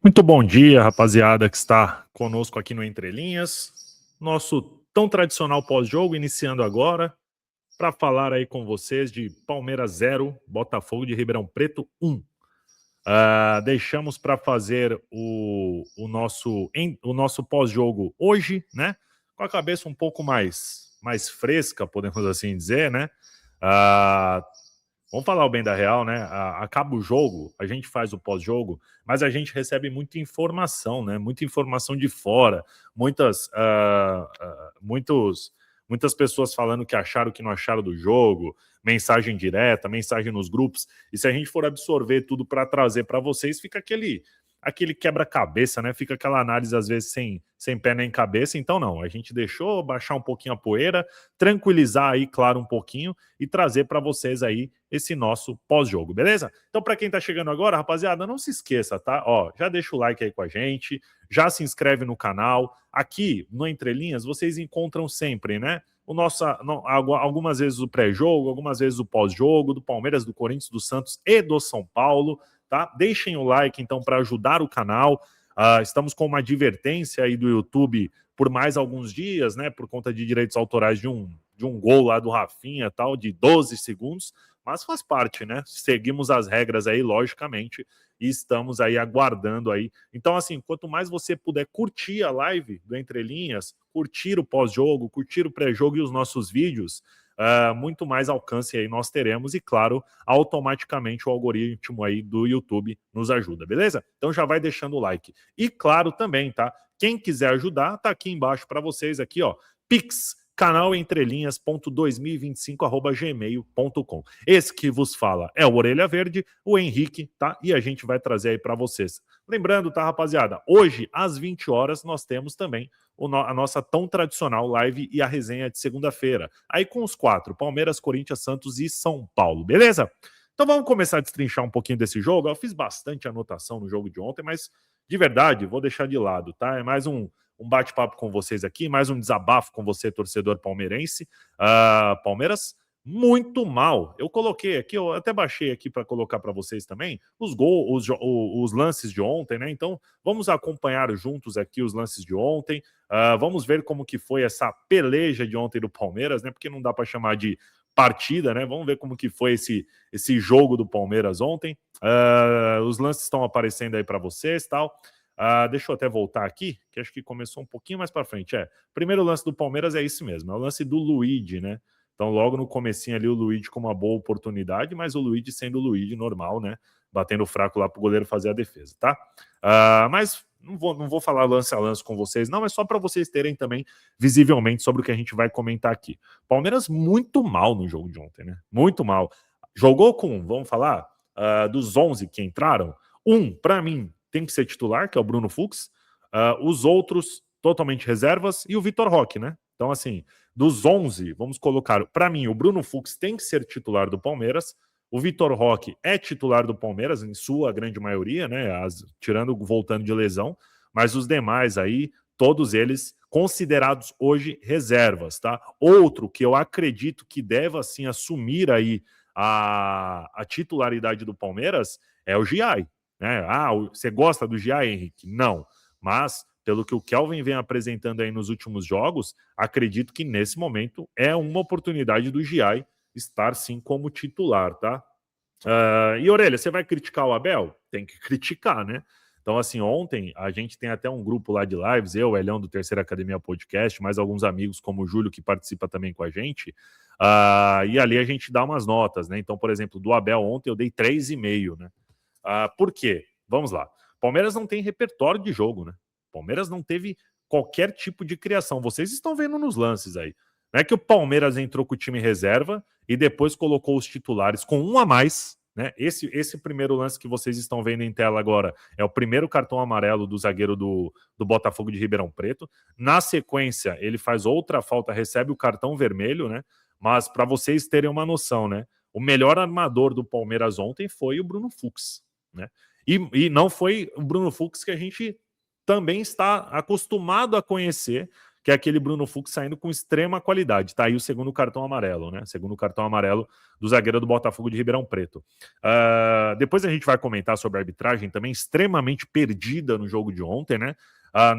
Muito bom dia, rapaziada que está conosco aqui no Entre Linhas. Nosso tão tradicional pós-jogo iniciando agora para falar aí com vocês de Palmeiras 0, Botafogo de Ribeirão Preto 1. Deixamos para fazer o nosso pós-jogo hoje, né? Com a cabeça um pouco mais fresca, podemos assim dizer, né? Vamos falar o bem da real, né? Acaba o jogo, a gente faz o pós-jogo, mas a gente recebe muita informação, né? Muita informação de fora, muitas pessoas falando que acharam que não acharam do jogo, mensagem direta, mensagem nos grupos, e se a gente for absorver tudo para trazer para vocês, fica aquele quebra-cabeça, né? Fica aquela análise, às vezes, sem pé nem cabeça. Então, não, a gente deixou baixar um pouquinho a poeira, tranquilizar aí, claro, um pouquinho e trazer para vocês aí esse nosso pós-jogo, beleza? Então, para quem tá chegando agora, rapaziada, não se esqueça, tá? Ó, já deixa o like aí com a gente, já se inscreve no canal. Aqui, no Entre Linhas, vocês encontram sempre, né? Algumas vezes o pré-jogo, algumas vezes o pós-jogo, do Palmeiras, do Corinthians, do Santos e do São Paulo, tá? Deixem o like, então, para ajudar o canal. Estamos com uma advertência aí do YouTube por mais alguns dias, né? Por conta de direitos autorais de um gol lá do Rafinha, tal, de 12 segundos. Mas faz parte, né? Seguimos as regras aí, logicamente, e estamos aí aguardando aí. Então, assim, quanto mais você puder curtir a live do Entre Linhas, curtir o pós-jogo, curtir o pré-jogo e os nossos vídeos, muito mais alcance aí nós teremos e, claro, automaticamente o algoritmo aí do YouTube nos ajuda, beleza? Então já vai deixando o like. E, claro, também, tá? Quem quiser ajudar, tá aqui embaixo para vocês, aqui, ó, Pix, canalentrelinhas.2025@gmail.com. Esse que vos fala é o Orelha Verde, o Henrique, tá? E a gente vai trazer aí para vocês. Lembrando, tá, rapaziada? Hoje, às 20 horas, nós temos também a nossa tão tradicional live e a resenha de segunda-feira. Aí com os 4, Palmeiras, Corinthians, Santos e São Paulo, beleza? Então vamos começar a destrinchar um pouquinho desse jogo. Eu fiz bastante anotação no jogo de ontem, mas de verdade, vou deixar de lado, tá? É mais um bate-papo com vocês aqui, mais um desabafo com você, torcedor palmeirense. Palmeiras muito mal. Eu coloquei aqui, eu até baixei aqui para colocar para vocês também os gols, os lances de ontem, né? Então, vamos acompanhar juntos aqui os lances de ontem. Vamos ver como que foi essa peleja de ontem do Palmeiras, né? Porque não dá para chamar de partida, né? Vamos ver como que foi esse jogo do Palmeiras ontem. Os lances estão aparecendo aí para vocês, tal. Deixa eu até voltar aqui, que acho que começou um pouquinho mais para frente. Primeiro lance do Palmeiras é esse mesmo, é o lance do Luigi, né? Então, logo no comecinho ali, o Luigi com uma boa oportunidade, mas o Luigi sendo o Luigi normal, né? Batendo fraco lá pro goleiro fazer a defesa, tá? Mas não vou falar lance a lance com vocês, não, é só para vocês terem também visivelmente sobre o que a gente vai comentar aqui. Palmeiras muito mal no jogo de ontem, né? Muito mal. Jogou com, vamos falar, dos 11 que entraram, para mim, tem que ser titular, que é o Bruno Fux. Os outros, totalmente reservas. E o Vitor Roque, né? Então, assim, dos 11, vamos colocar... Para mim, o Bruno Fux tem que ser titular do Palmeiras. O Vitor Roque é titular do Palmeiras, em sua grande maioria, né? Voltando de lesão. Mas os demais aí, todos eles considerados hoje reservas, tá? Outro que eu acredito que deve, assim, assumir aí a titularidade do Palmeiras é o Giai. né? Ah, você gosta do Giai, Henrique? Não. Mas, pelo que o Kelvin vem apresentando aí nos últimos jogos, acredito que nesse momento é uma oportunidade do Giai estar sim como titular, tá? E Orelha, você vai criticar o Abel? Tem que criticar, né? Então, assim, ontem a gente tem até um grupo lá de lives, eu, Elhão do Terceira Academia Podcast, mais alguns amigos como o Júlio, que participa também com a gente, e ali a gente dá umas notas, né? Então, por exemplo, do Abel ontem eu dei 3,5, né? Por quê? Vamos lá. Palmeiras não tem repertório de jogo, né? Palmeiras não teve qualquer tipo de criação. Vocês estão vendo nos lances aí. Não é que o Palmeiras entrou com o time reserva e depois colocou os titulares com um a mais, né? Esse primeiro lance que vocês estão vendo em tela agora é o primeiro cartão amarelo do zagueiro do Botafogo de Ribeirão Preto. Na sequência, ele faz outra falta, recebe o cartão vermelho, né? Mas para vocês terem uma noção, né? O melhor armador do Palmeiras ontem foi o Bruno Fux, né? E não foi o Bruno Fux que a gente também está acostumado a conhecer, que é aquele Bruno Fux saindo com extrema qualidade. Tá aí o segundo cartão amarelo, né? Segundo cartão amarelo do zagueiro do Botafogo de Ribeirão Preto. Depois a gente vai comentar sobre a arbitragem também, extremamente perdida no jogo de ontem, né?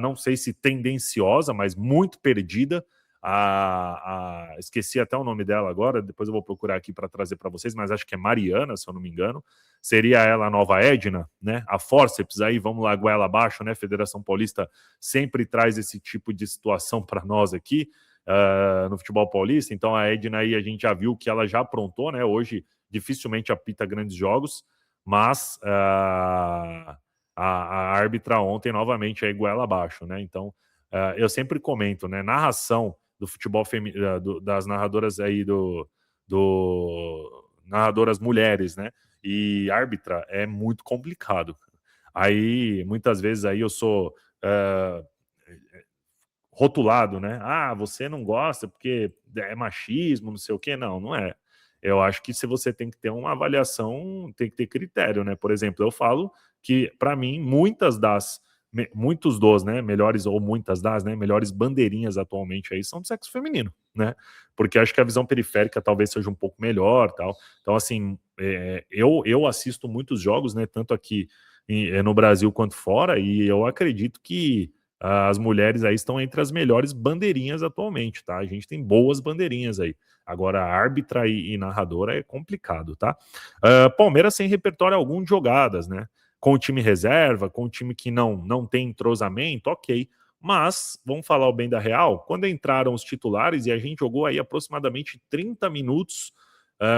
Não sei se tendenciosa, mas muito perdida. Esqueci até o nome dela agora, depois eu vou procurar aqui para trazer para vocês, mas acho que é Mariana, se eu não me engano. Seria ela a nova Edna, né? A Forceps aí, vamos lá, goela abaixo, né? Federação Paulista sempre traz esse tipo de situação para nós aqui no futebol paulista. Então a Edna aí a gente já viu que ela já aprontou, né? Hoje dificilmente apita grandes jogos, mas a árbitra ontem novamente aí goela abaixo, né? Então eu sempre comento, né? Narração do futebol feminino, das narradoras aí narradoras mulheres, né? E árbitra é muito complicado. Aí, muitas vezes, aí eu sou rotulado, né? Você não gosta porque é machismo, não sei o quê. Não, não é. Eu acho que se você tem que ter uma avaliação, tem que ter critério, né? Por exemplo, eu falo que, para mim, muitos dos, né, melhores, ou muitas das, né, melhores bandeirinhas atualmente aí são do sexo feminino, né? Porque acho que a visão periférica talvez seja um pouco melhor, tal. Então, assim, eu assisto muitos jogos, né, tanto aqui no Brasil quanto fora, e eu acredito que as mulheres aí estão entre as melhores bandeirinhas atualmente, tá? A gente tem boas bandeirinhas aí. Agora, árbitra e narradora é complicado, tá? Palmeiras sem repertório algum de jogadas, né? Com o time reserva, com o time que não tem entrosamento, ok. Mas, vamos falar o bem da real, quando entraram os titulares, e a gente jogou aí aproximadamente 30 minutos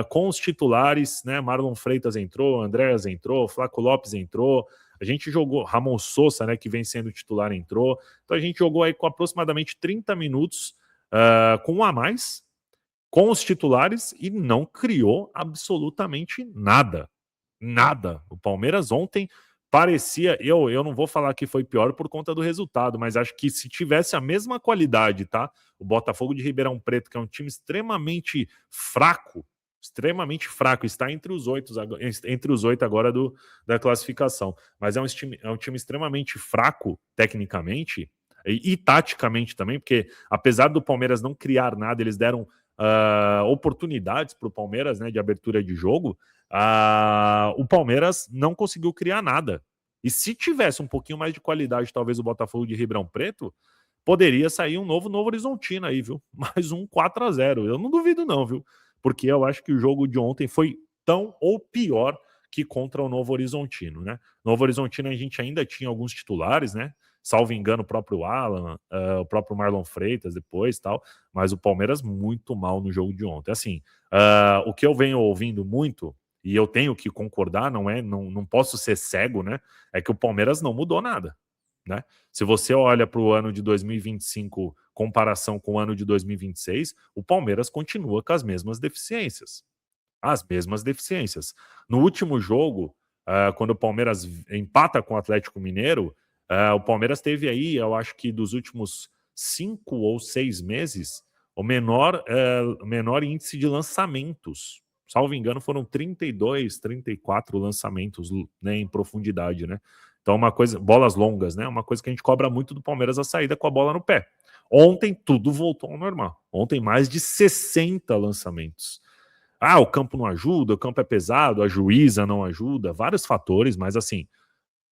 com os titulares, né? Marlon Freitas entrou, Andréas entrou, Flaco Lopes entrou, a gente jogou, Ramon Sousa, né, que vem sendo titular, entrou. Então a gente jogou aí com aproximadamente 30 minutos com um a mais, com os titulares, e não criou absolutamente nada. Nada. O Palmeiras ontem parecia... Eu não vou falar que foi pior por conta do resultado, mas acho que se tivesse a mesma qualidade, tá? O Botafogo de Ribeirão Preto, que é um time extremamente fraco, está entre os oito agora da classificação. Mas é um time extremamente fraco, tecnicamente, e taticamente também, porque apesar do Palmeiras não criar nada, eles deram oportunidades para o Palmeiras, né, de abertura de jogo. O Palmeiras não conseguiu criar nada. E se tivesse um pouquinho mais de qualidade, talvez o Botafogo de Ribeirão Preto, poderia sair um Novo Horizontino aí, viu? Mais um 4-0. Eu não duvido não, viu? Porque eu acho que o jogo de ontem foi tão ou pior que contra o Novo Horizontino, né? Novo Horizontino a gente ainda tinha alguns titulares, né? Salvo engano, o próprio Alan, o próprio Marlon Freitas depois, tal, mas o Palmeiras muito mal no jogo de ontem. Assim, o que eu venho ouvindo muito, e eu tenho que concordar, não posso ser cego, né? É que o Palmeiras não mudou nada, né? Se você olha para o ano de 2025, comparação com o ano de 2026, o Palmeiras continua com as mesmas deficiências. As mesmas deficiências. No último jogo, quando o Palmeiras empata com o Atlético Mineiro, o Palmeiras teve aí, eu acho que dos últimos 5 ou 6 meses, o menor índice de lançamentos. Salvo engano, foram 32, 34 lançamentos, né, em profundidade, né? Então, uma coisa, bolas longas, né? Uma coisa que a gente cobra muito do Palmeiras, a saída com a bola no pé. Ontem tudo voltou ao normal. Ontem mais de 60 lançamentos. O campo não ajuda, o campo é pesado, a juíza não ajuda, vários fatores, mas assim,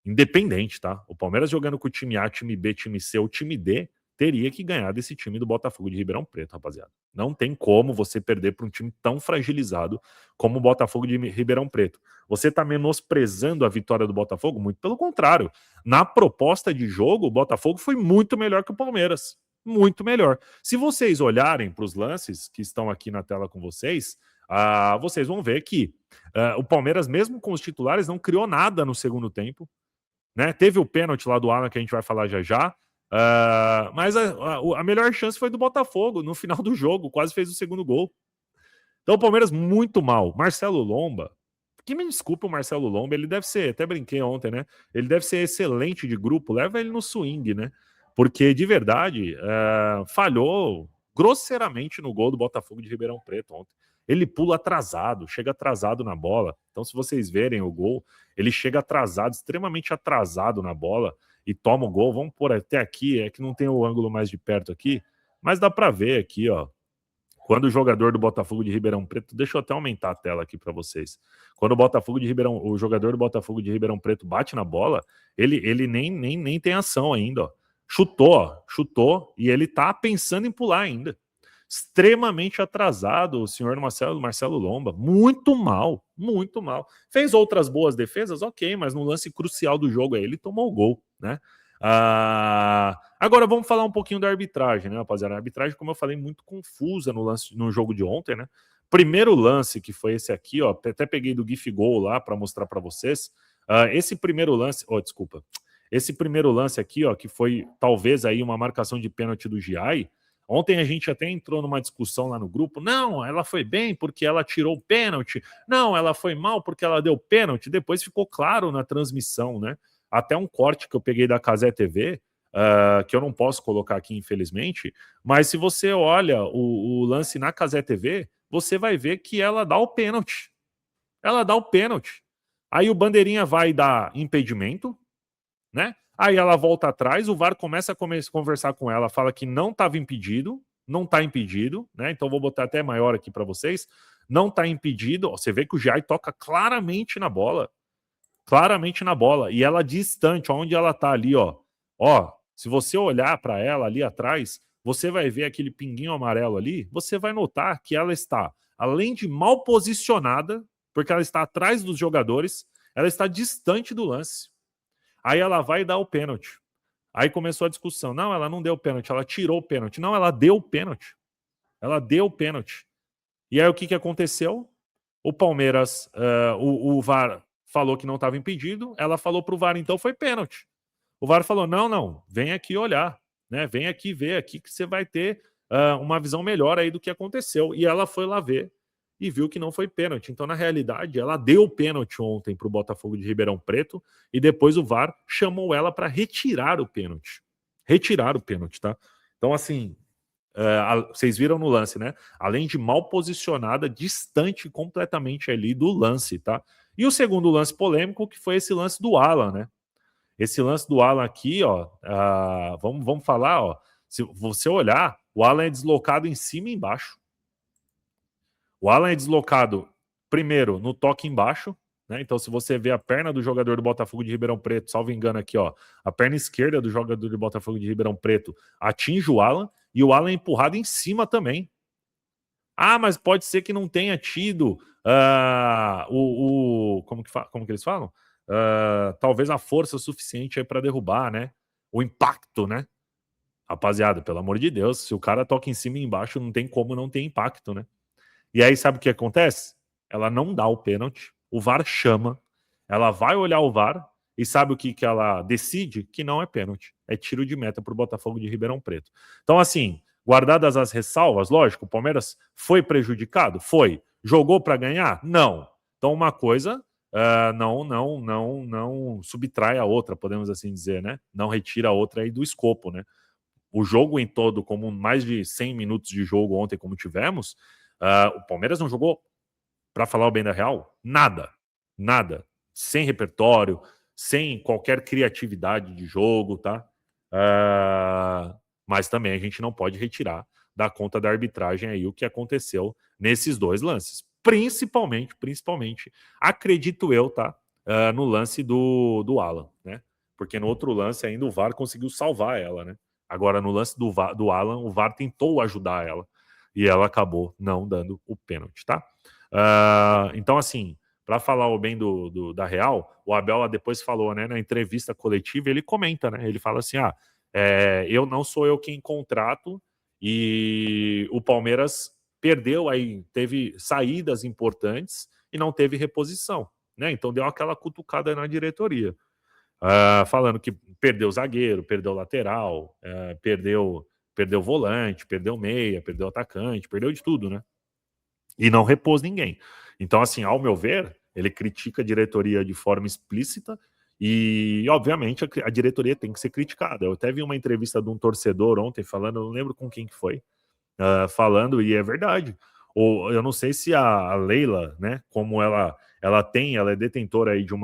Independente, tá? O Palmeiras jogando com o time A, time B, time C ou time D, teria que ganhar desse time do Botafogo de Ribeirão Preto, rapaziada. Não tem como você perder para um time tão fragilizado como o Botafogo de Ribeirão Preto. Você tá menosprezando a vitória do Botafogo? Muito pelo contrário. Na proposta de jogo, o Botafogo foi muito melhor que o Palmeiras. Muito melhor. Se vocês olharem para os lances que estão aqui na tela com vocês, vocês vão ver que o Palmeiras, mesmo com os titulares, não criou nada no segundo tempo. Né? Teve o pênalti lá do Alan, que a gente vai falar já já. Mas a melhor chance foi do Botafogo no final do jogo, quase fez o segundo gol. Então o Palmeiras muito mal. Marcelo Lomba, que me desculpe o Marcelo Lomba, ele deve ser, até brinquei ontem, né? Ele deve ser excelente de grupo, leva ele no swing, né? Porque de verdade falhou grosseiramente no gol do Botafogo de Ribeirão Preto ontem. Ele pula atrasado, chega atrasado na bola. Então, se vocês verem o gol, ele chega atrasado, extremamente atrasado na bola e toma o gol. Vamos pôr até aqui, é que não tem o ângulo mais de perto aqui, mas dá para ver aqui, ó. Quando o jogador do Botafogo de Ribeirão Preto, deixa eu até aumentar a tela aqui para vocês. Quando o jogador do Botafogo de Ribeirão Preto bate na bola, ele nem tem ação ainda, ó. Chutou e ele tá pensando em pular ainda. Extremamente atrasado o senhor Marcelo Lomba, muito mal. Fez outras boas defesas, ok, mas no lance crucial do jogo aí ele tomou o gol, né? Agora vamos falar um pouquinho da arbitragem, né, rapaziada? A arbitragem, como eu falei, muito confusa no jogo de ontem, né? Primeiro lance, que foi esse aqui, ó, até peguei do GIF Gol lá para mostrar para vocês. Esse primeiro lance, desculpa. Esse primeiro lance aqui, ó, que foi talvez aí uma marcação de pênalti do Giai. Ontem a gente até entrou numa discussão lá no grupo. Não, ela foi bem porque ela tirou o pênalti. Não, ela foi mal porque ela deu pênalti. Depois ficou claro na transmissão, né? Até um corte que eu peguei da Cazé TV, que eu não posso colocar aqui, infelizmente, mas se você olha o lance na Cazé TV, você vai ver que ela dá o pênalti. Ela dá o pênalti. Aí o bandeirinha vai dar impedimento, né? Aí ela volta atrás, o VAR começa a conversar com ela, fala que não estava impedido, não está impedido, né? Então vou botar até maior aqui para vocês. Não está impedido. Você vê que o Giai toca claramente na bola. Claramente na bola. E ela distante, onde ela tá ali, ó. Ó, se você olhar para ela ali atrás, você vai ver aquele pinguinho amarelo ali, você vai notar que ela está, além de mal posicionada, porque ela está atrás dos jogadores, ela está distante do lance. Aí ela vai dar o pênalti. Aí começou a discussão. Não, ela não deu o pênalti, ela tirou o pênalti. Não, ela deu o pênalti. Ela deu o pênalti. E aí o que aconteceu? O Palmeiras, o VAR falou que não estava impedido, ela falou para o VAR, então foi pênalti. O VAR falou, não, vem aqui olhar, né? Vem aqui ver aqui que você vai ter uma visão melhor aí do que aconteceu. E ela foi lá ver e viu que não foi pênalti. Então, na realidade, ela deu o pênalti ontem para o Botafogo de Ribeirão Preto e depois o VAR chamou ela para retirar o pênalti. Retirar o pênalti, tá? Então, assim, vocês viram no lance, né? Além de mal posicionada, distante completamente ali do lance, tá? E o segundo lance polêmico, que foi esse lance do Alan, né? Esse lance do Alan aqui, ó, vamos falar, ó. Se você olhar, o Alan é deslocado em cima e embaixo. O Alan é deslocado, primeiro, no toque embaixo, né? Então, se você vê a perna do jogador do Botafogo de Ribeirão Preto, salvo engano aqui, ó, a perna esquerda do jogador do Botafogo de Ribeirão Preto atinge o Alan e o Alan é empurrado em cima também. Mas pode ser que não tenha tido como que eles falam? Talvez a força suficiente aí para derrubar, né? O impacto, né? Rapaziada, pelo amor de Deus, se o cara toca em cima e embaixo, não tem como não ter impacto, né? E aí, sabe o que acontece? Ela não dá o pênalti, o VAR chama, ela vai olhar o VAR e sabe o que ela decide? Que não é pênalti, é tiro de meta para o Botafogo de Ribeirão Preto. Então, assim, guardadas as ressalvas, lógico, o Palmeiras foi prejudicado? Foi. Jogou para ganhar? Não. Então, uma coisa não subtrai a outra, podemos assim dizer, né? Não retira a outra aí do escopo, né? O jogo em todo, como mais de 100 minutos de jogo ontem, como tivemos, o Palmeiras não jogou, para falar o bem da real, nada. Sem repertório, sem qualquer criatividade de jogo, tá? Mas também a gente não pode retirar da conta da arbitragem aí o que aconteceu nesses dois lances. Principalmente, acredito eu, tá? no lance do Alan, né? Porque no outro lance ainda o VAR conseguiu salvar ela, né? Agora, no lance do Alan, o VAR tentou ajudar ela e ela acabou não dando o pênalti, tá? Então, assim, para falar o bem da Real, o Abel depois falou, né, na entrevista coletiva, ele comenta, né? Ele fala assim: eu não sou eu quem contrato e o Palmeiras perdeu aí, teve saídas importantes e não teve reposição, né? Então deu aquela cutucada na diretoria. Falando que perdeu zagueiro, perdeu lateral, perdeu volante, perdeu meia, perdeu atacante, perdeu de tudo, né? E não repôs ninguém. Então, assim, ao meu ver, ele critica a diretoria de forma explícita e, obviamente, a diretoria tem que ser criticada. Eu até vi uma entrevista de um torcedor ontem falando, eu não lembro com quem que foi, falando, e é verdade. Ou eu não sei se a Leila, né, como ela é detentora aí de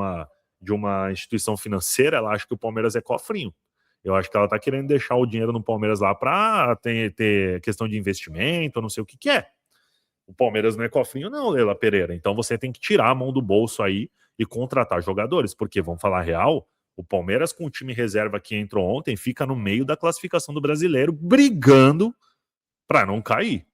uma instituição financeira, ela acha que o Palmeiras é cofrinho. Eu acho que ela tá querendo deixar o dinheiro no Palmeiras lá para ter questão de investimento, não sei o que que é. O Palmeiras não é cofrinho, não, Leila Pereira. Então você tem que tirar a mão do bolso aí e contratar jogadores, porque vamos falar real, o Palmeiras com o time reserva que entrou ontem fica no meio da classificação do Brasileiro, brigando para não cair.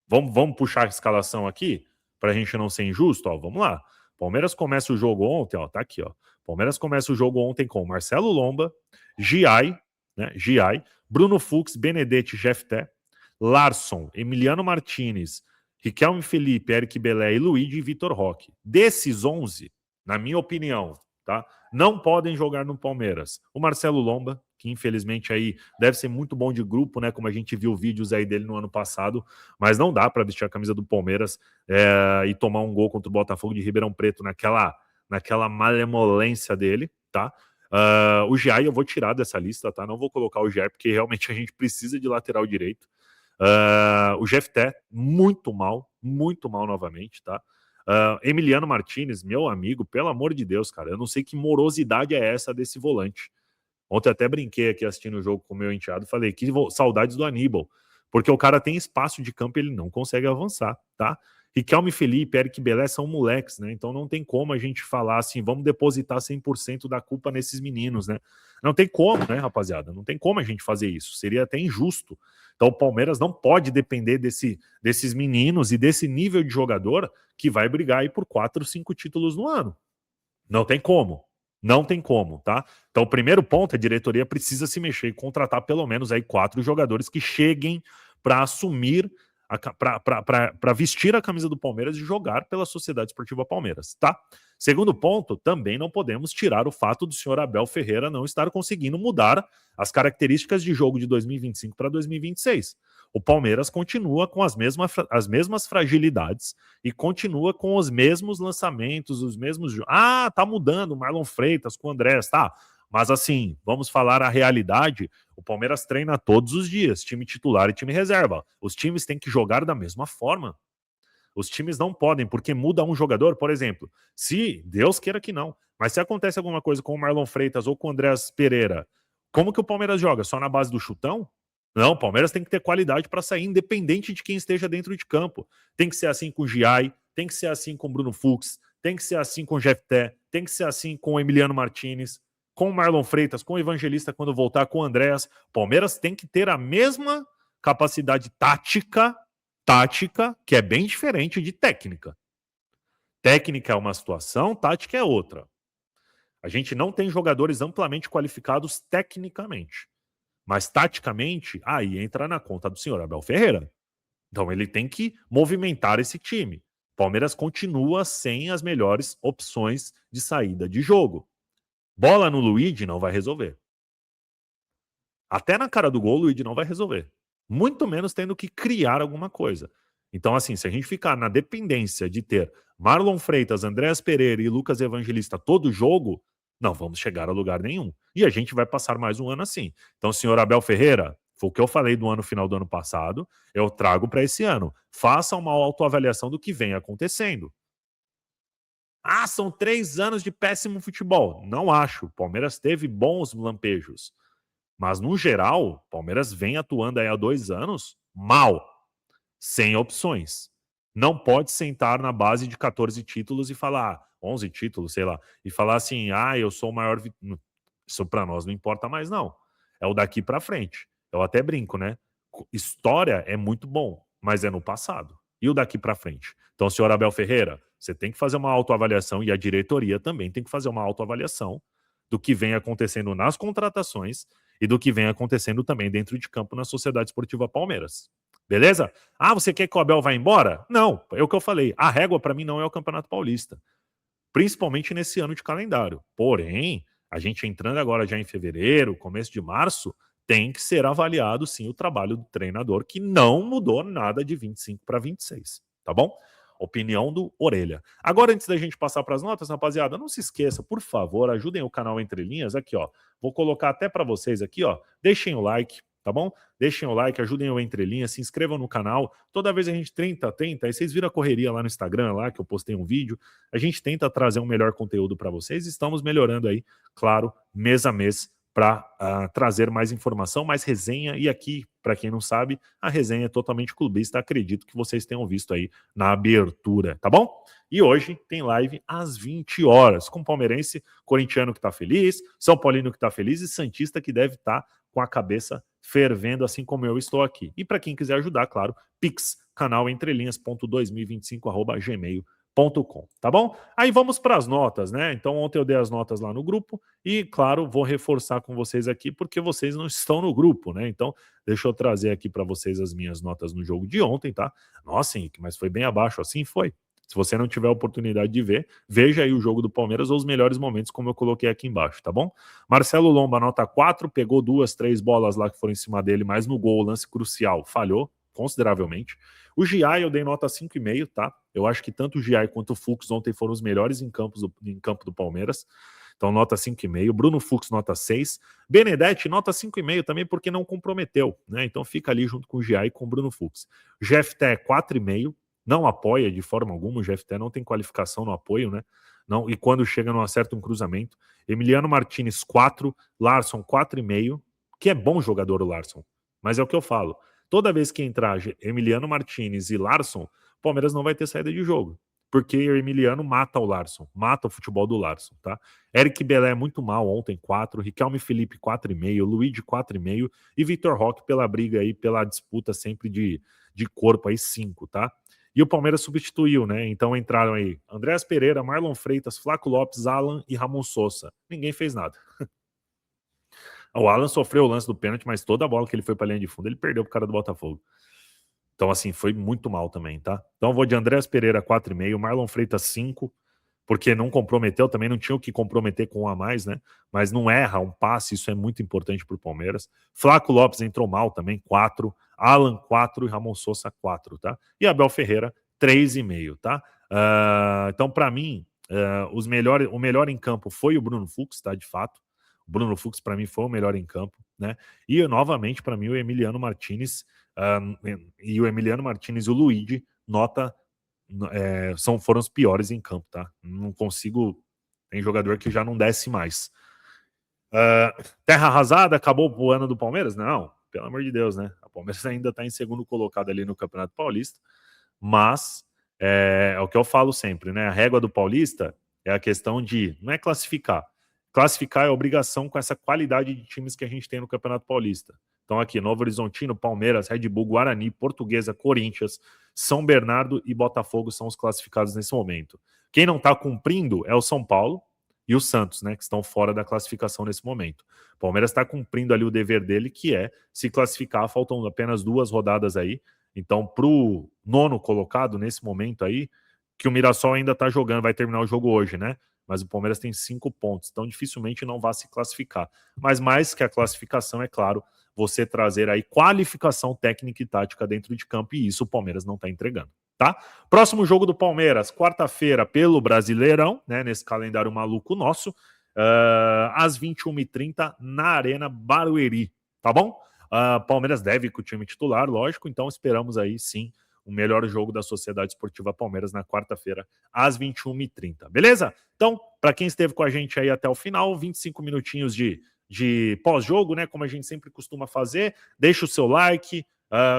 Vamos puxar a escalação aqui para a gente não ser injusto, ó. Vamos lá. Palmeiras começa o jogo ontem, ó, tá aqui, ó. Palmeiras começa o jogo ontem com Marcelo Lomba, Giai, né? Giai, Bruno Fux, Benedetti, Jefté, Larson, Emiliano Martinez, Riquelme Felipe, Eric Belé e Luigi e Vitor Roque. Desses 11, na minha opinião, tá? Não podem jogar no Palmeiras. O Marcelo Lomba, que infelizmente aí deve ser muito bom de grupo, né? Como a gente viu vídeos aí dele no ano passado, mas não dá para vestir a camisa do Palmeiras e tomar um gol contra o Botafogo de Ribeirão Preto naquela malemolência dele, tá? O Giai eu vou tirar dessa lista, tá? Não vou colocar o Giai porque realmente a gente precisa de lateral direito. O Jefté, muito mal novamente, tá? Emiliano Martinez, meu amigo, pelo amor de Deus, cara, eu não sei que morosidade é essa desse volante. Ontem até brinquei aqui assistindo o jogo com o meu enteado, falei que saudades do Aníbal, porque o cara tem espaço de campo e ele não consegue avançar, tá? Riquelme Felipe, Eric Belé são moleques, né? Então não tem como a gente falar assim, vamos depositar 100% da culpa nesses meninos, né? Não tem como, né, rapaziada? Não tem como a gente fazer isso. Seria até injusto. Então o Palmeiras não pode depender desses meninos e desse nível de jogador que vai brigar aí por 4, 5 títulos no ano. Não tem como. Não tem como, tá? Então, o primeiro ponto, a diretoria precisa se mexer e contratar pelo menos aí 4 jogadores que cheguem para assumir, para vestir a camisa do Palmeiras e jogar pela Sociedade Esportiva Palmeiras, tá? Segundo ponto, também não podemos tirar o fato do senhor Abel Ferreira não estar conseguindo mudar as características de jogo de 2025 para 2026. O Palmeiras continua com as mesmas fragilidades e continua com os mesmos lançamentos, os mesmos... tá mudando o Marlon Freitas com o Andrés, tá? Mas assim, vamos falar a realidade, o Palmeiras treina todos os dias, time titular e time reserva. Os times têm que jogar da mesma forma. Os times não podem, porque muda um jogador, por exemplo, se, Deus queira que não, mas se acontece alguma coisa com o Marlon Freitas ou com o Andrés Pereira, como que o Palmeiras joga? Só na base do chutão? Não, o Palmeiras tem que ter qualidade para sair, independente de quem esteja dentro de campo. Tem que ser assim com o Giai, tem que ser assim com o Bruno Fux, tem que ser assim com o Jefté, tem que ser assim com o Emiliano Martinez, com o Marlon Freitas, com o Evangelista quando voltar, com o Andrés. Palmeiras tem que ter a mesma capacidade tática, que é bem diferente de técnica. Técnica é uma situação, tática é outra. A gente não tem jogadores amplamente qualificados tecnicamente. Mas taticamente, aí entra na conta do senhor Abel Ferreira. Então ele tem que movimentar esse time. Palmeiras continua sem as melhores opções de saída de jogo. Bola no Luigi não vai resolver. Até na cara do gol, o Luigi não vai resolver. Muito menos tendo que criar alguma coisa. Então, assim, se a gente ficar na dependência de ter Marlon Freitas, Andréas Pereira e Lucas Evangelista todo jogo, não vamos chegar a lugar nenhum. E a gente vai passar mais um ano assim. Então, senhor Abel Ferreira, foi o que eu falei do final do ano passado, eu trago para esse ano. Faça uma autoavaliação do que vem acontecendo. São 3 anos de péssimo futebol. Não acho. O Palmeiras teve bons lampejos. Mas, no geral, o Palmeiras vem atuando aí há 2 anos mal, sem opções. Não pode sentar na base de 14 títulos e falar, 11 títulos, sei lá, e falar assim, eu sou o maior... Isso para nós não importa mais, não. É o daqui para frente. Eu até brinco, né? História é muito bom, mas é no passado. E o daqui para frente? Então, senhor Abel Ferreira, você tem que fazer uma autoavaliação e a diretoria também tem que fazer uma autoavaliação do que vem acontecendo nas contratações e do que vem acontecendo também dentro de campo na Sociedade Esportiva Palmeiras. Beleza? Você quer que o Abel vá embora? Não, é o que eu falei. A régua para mim não é o Campeonato Paulista, principalmente nesse ano de calendário. Porém, a gente entrando agora já em fevereiro, começo de março, tem que ser avaliado sim o trabalho do treinador, que não mudou nada de 25 para 26, tá bom? Opinião do Orelha. Agora, antes da gente passar para as notas, rapaziada, não se esqueça, por favor, ajudem o canal Entre Linhas aqui, ó. Vou colocar até para vocês aqui, ó. Deixem o like, tá bom? Deixem o like, ajudem o Entre Linhas, se inscrevam no canal. Toda vez a gente tenta, aí vocês viram a correria lá no Instagram, lá que eu postei um vídeo. A gente tenta trazer um melhor conteúdo para vocês. Estamos melhorando aí, claro, mês a mês, para trazer mais informação, mais resenha. E aqui, para quem não sabe, a resenha é totalmente clubista. Acredito que vocês tenham visto aí na abertura, tá bom? E hoje tem live às 20 horas, com palmeirense, corintiano que tá feliz, São Paulino que tá feliz e santista que deve estar com a cabeça fervendo, assim como eu estou aqui. E para quem quiser ajudar, claro, Pix, canal entrelinhas.2025@gmail.com, tá bom? Aí vamos para as notas, né? Então ontem eu dei as notas lá no grupo e, claro, vou reforçar com vocês aqui porque vocês não estão no grupo, né? Então deixa eu trazer aqui para vocês as minhas notas no jogo de ontem, tá? Nossa, Henrique, mas foi bem abaixo, assim foi. Se você não tiver a oportunidade de ver, veja aí o jogo do Palmeiras ou os melhores momentos, como eu coloquei aqui embaixo, tá bom? Marcelo Lomba, nota 4, pegou 2, 3 bolas lá que foram em cima dele, mas no gol, lance crucial, falhou consideravelmente. O Giai eu dei nota 5,5, tá? Eu acho que tanto o Giai quanto o Fux ontem foram os melhores em campo do Palmeiras. Então, nota 5,5. Bruno Fux, nota 6. Benedetti, nota 5,5 também, porque não comprometeu, né? Então fica ali junto com o Giai e com o Bruno Fux. GFT, 4,5. Não apoia de forma alguma, o GFT não tem qualificação no apoio, né? Não, e quando chega não acerta um cruzamento. Emiliano Martinez, 4. Larson, 4,5. Que é bom jogador o Larson, mas é o que eu falo. Toda vez que entrar Emiliano Martinez e Larson, o Palmeiras não vai ter saída de jogo. Porque o Emiliano mata o Larson, mata o futebol do Larson, tá? Eric Belé muito mal ontem, 4. Riquelme Felipe, 4,5. Luigi, 4,5. E Vitor Roque pela briga aí, pela disputa sempre de corpo aí, 5, tá? E o Palmeiras substituiu, né? Então entraram aí Andréas Pereira, Marlon Freitas, Flaco Lopes, Alan e Ramon Sosa. Ninguém fez nada. O Alan sofreu o lance do pênalti, mas toda a bola que ele foi para a linha de fundo, ele perdeu pro cara do Botafogo. Então, assim, foi muito mal também, tá? Então eu vou de Andréas Pereira, 4,5, Marlon Freitas, 5, porque não comprometeu, também não tinha o que comprometer com um a mais, né? Mas não erra um passe, isso é muito importante pro Palmeiras. Flaco Lopes entrou mal também, 4. Alan, 4 e Ramon Sosa, 4, tá? E Abel Ferreira, 3,5, tá? Então, para mim, o melhor em campo foi o Bruno Fux, tá? De fato. O Bruno Fux, para mim, foi o melhor em campo, né? E, novamente, para mim, o Emiliano Martinez e o Luigi, nota foram os piores em campo, tá? Não consigo. Tem jogador que já não desce mais. Terra arrasada, acabou o ano do Palmeiras? Não, pelo amor de Deus, né? O Palmeiras ainda está em segundo colocado ali no Campeonato Paulista, mas é o que eu falo sempre, né? A régua do Paulista é a questão de não é classificar. Classificar é obrigação com essa qualidade de times que a gente tem no Campeonato Paulista. Então aqui, Novo Horizontino, Palmeiras, Red Bull, Guarani, Portuguesa, Corinthians, São Bernardo e Botafogo são os classificados nesse momento. Quem não está cumprindo é o São Paulo e o Santos, né, que estão fora da classificação nesse momento. O Palmeiras está cumprindo ali o dever dele, que é se classificar, faltam apenas 2 rodadas aí. Então, para o 9º colocado nesse momento aí, que o Mirassol ainda está jogando, vai terminar o jogo hoje, né? Mas o Palmeiras tem 5 pontos, então dificilmente não vai se classificar. Mas mais que a classificação, é claro, você trazer aí qualificação técnica e tática dentro de campo, e isso o Palmeiras não está entregando, tá? Próximo jogo do Palmeiras, quarta-feira, pelo Brasileirão, né, nesse calendário maluco nosso, às 21h30, na Arena Barueri, tá bom? Palmeiras deve ir com o time titular, lógico, então esperamos aí, sim, o melhor jogo da Sociedade Esportiva Palmeiras na quarta-feira, às 21h30, beleza? Então, para quem esteve com a gente aí até o final, 25 minutinhos de pós-jogo, né? Como a gente sempre costuma fazer, deixa o seu like,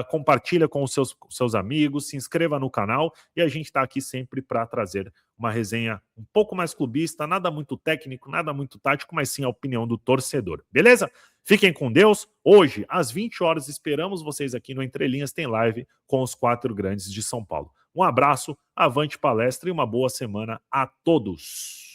compartilha com os seus amigos, se inscreva no canal e a gente está aqui sempre para trazer uma resenha um pouco mais clubista, nada muito técnico, nada muito tático, mas sim a opinião do torcedor, beleza? Fiquem com Deus. Hoje, às 20 horas, esperamos vocês aqui no Entre Linhas, tem live com os 4 grandes de São Paulo. Um abraço, avante palestra e uma boa semana a todos.